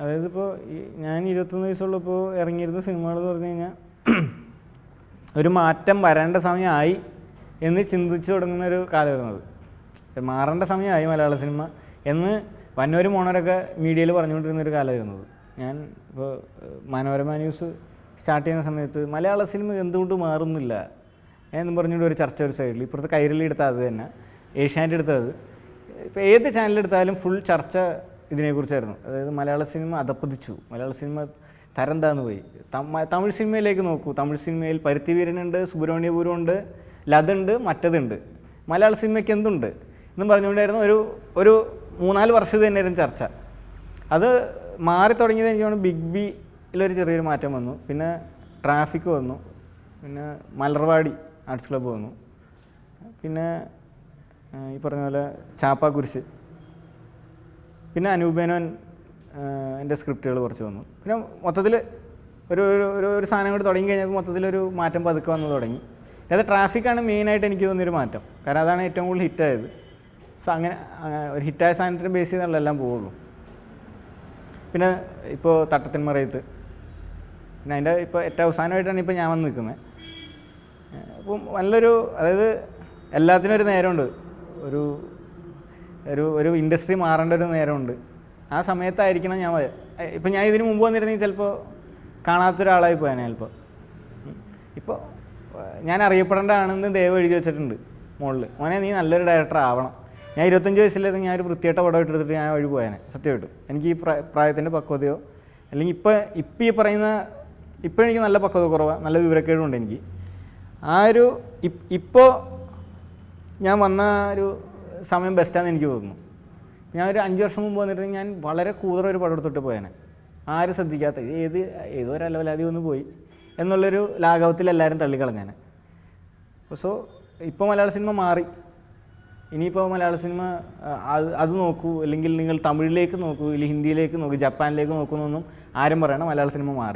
അതായത് ഇപ്പോൾ ഞാൻ 21 വയസ്സുള്ളപ്പോൾ ഇറങ്ങിയിരുന്ന സിനിമകളെന്ന് പറഞ്ഞു കഴിഞ്ഞാൽ ഒരു മാറ്റം വരേണ്ട സമയമായി എന്ന് ചിന്തിച്ചു തുടങ്ങുന്നൊരു കാലം വരുന്നത്. മാറേണ്ട സമയമായി മലയാള സിനിമ എന്ന് വന്നൂരും മോണരൊക്കെ മീഡിയയിൽ പറഞ്ഞുകൊണ്ടിരുന്നൊരു കാലം വരുന്നത്. ഞാൻ ഇപ്പോൾ മനോരമ ന്യൂസ് സ്റ്റാർട്ട് ചെയ്യുന്ന സമയത്ത് മലയാള സിനിമ എന്തുകൊണ്ട് മാറുന്നില്ല എന്ന് പറഞ്ഞുകൊണ്ട് ഒരു ചർച്ച ഒരു സൈഡിൽ, ഇപ്പുറത്ത് കൈരളി എടുത്താൽ അത് തന്നെ, ഏഷ്യാനെറ്റ് എടുത്തത്, ഇപ്പോൾ ഏത് ചാനലെടുത്താലും ഫുൾ ചർച്ച ഇതിനെക്കുറിച്ചായിരുന്നു. അതായത് മലയാള സിനിമ അധപ്പതിച്ചു, മലയാള സിനിമ തരം താന്ന് പോയി. തമിഴ് സിനിമയിലേക്ക് നോക്കൂ, തമിഴ് സിനിമയിൽ പരുത്തിവീരനുണ്ട്, സുബ്രഹ്മണ്യപുരമുണ്ട്, ലതുണ്ട്, മറ്റതുണ്ട്, മലയാള സിനിമയ്ക്ക് എന്തുണ്ട് എന്നും പറഞ്ഞുകൊണ്ടായിരുന്നു ഒരു 3-4 വർഷം തന്നെയായിരുന്നു ചർച്ച. അത് മാറി തുടങ്ങിയത് എനിക്ക് തോന്നുന്നു ബിഗ് ബിയിലൊരു ചെറിയൊരു മാറ്റം വന്നു, പിന്നെ ട്രാഫിക് വന്നു, പിന്നെ മലർവാടി ആർട്സ് ക്ലബ്ബ് വന്നു, പിന്നെ ഈ പറഞ്ഞ പോലെ ചാപ്പാക്കുരിശ്, പിന്നെ അനൂപേനോൻ എൻ്റെ സ്ക്രിപ്റ്റുകൾ കുറച്ച് വന്നു. പിന്നെ മൊത്തത്തിൽ ഒരു സാധനം കൂടി തുടങ്ങി കഴിഞ്ഞപ്പോൾ മൊത്തത്തിലൊരു മാറ്റം പതുക്കെ വന്നു തുടങ്ങി. അത് ട്രാഫിക്കാണ് മെയിനായിട്ട് എനിക്ക് തോന്നിയൊരു മാറ്റം, കാരണം അതാണ് ഏറ്റവും കൂടുതൽ ഹിറ്റായത്. സോ അങ്ങനെ ഒരു ഹിറ്റായ സാധനത്തിന് ബേസ് ചെയ്തുള്ളതെല്ലാം പോവുള്ളൂ. പിന്നെ ഇപ്പോൾ തട്ടത്തിൻ മറയത്ത്, പിന്നെ അതിൻ്റെ ഇപ്പോൾ ഏറ്റവും അവസാനമായിട്ടാണ് ഇപ്പോൾ ഞാൻ വന്ന് നിൽക്കുന്നത്. അപ്പം നല്ലൊരു, അതായത് എല്ലാത്തിനും ഒരു നേരമുണ്ട്, ഒരു ഇൻഡസ്ട്രി മാറേണ്ട ഒരു നേരമുണ്ട്. ആ സമയത്തായിരിക്കണം ഞാൻ. ഇപ്പം ഞാൻ ഇതിന് മുമ്പ് വന്നിരുന്നെങ്കിൽ ചിലപ്പോൾ കാണാത്തൊരാളായി പോയാൽ ചിലപ്പോൾ. ഇപ്പോൾ ഞാൻ അറിയപ്പെടേണ്ടതാണെന്ന് ദൈവം എഴുതി വെച്ചിട്ടുണ്ട് മുകളിൽ, മോനെ നീ നല്ലൊരു ഡയറക്ടർ ആവണം. ഞാൻ 25 വയസ്സിലായിരുന്നു, ഞാനൊരു വൃത്തിയായിട്ട പടം ഇട്ടെടുത്തിട്ട് ഞാൻ വഴി പോയാനെ സത്യമായിട്ട്. എനിക്ക് ഈ പ്രായത്തിൻ്റെ പക്വതയോ അല്ലെങ്കിൽ ഇപ്പം ഈ പറയുന്ന ഇപ്പോഴെനിക്ക് നല്ല പക്വത കുറവാണ്, നല്ല വിവരക്കേടുമുണ്ട് എനിക്ക്. ആ ഒരു ഇപ്പോൾ ഞാൻ വന്ന ഒരു സമയം ബെസ്റ്റാണെന്ന് എനിക്ക് തോന്നുന്നു. ഞാൻ ഒരു 5 വർഷം മുമ്പ് വന്നിട്ട് ഞാൻ വളരെ ഒരു പടം എടുത്തിട്ട് പോയാനെ, ആരും ശ്രദ്ധിക്കാത്ത ഏതോ ഒരു അലവലാതി ഒന്ന് പോയി എന്നുള്ളൊരു ലാഘവത്തിൽ എല്ലാവരും തള്ളിക്കളഞ്ഞാണ്. സോ ഇപ്പോൾ മലയാള സിനിമ മാറി. ഇനിയിപ്പോൾ മലയാള സിനിമ അത് നോക്കൂ, അല്ലെങ്കിൽ നിങ്ങൾ തമിഴിലേക്ക് നോക്കൂ, അല്ലെങ്കിൽ ഹിന്ദിയിലേക്ക് നോക്കൂ, ജപ്പാനിലേക്ക് നോക്കുന്നൊന്നും ആരും പറയണം, മലയാള സിനിമ മാറി.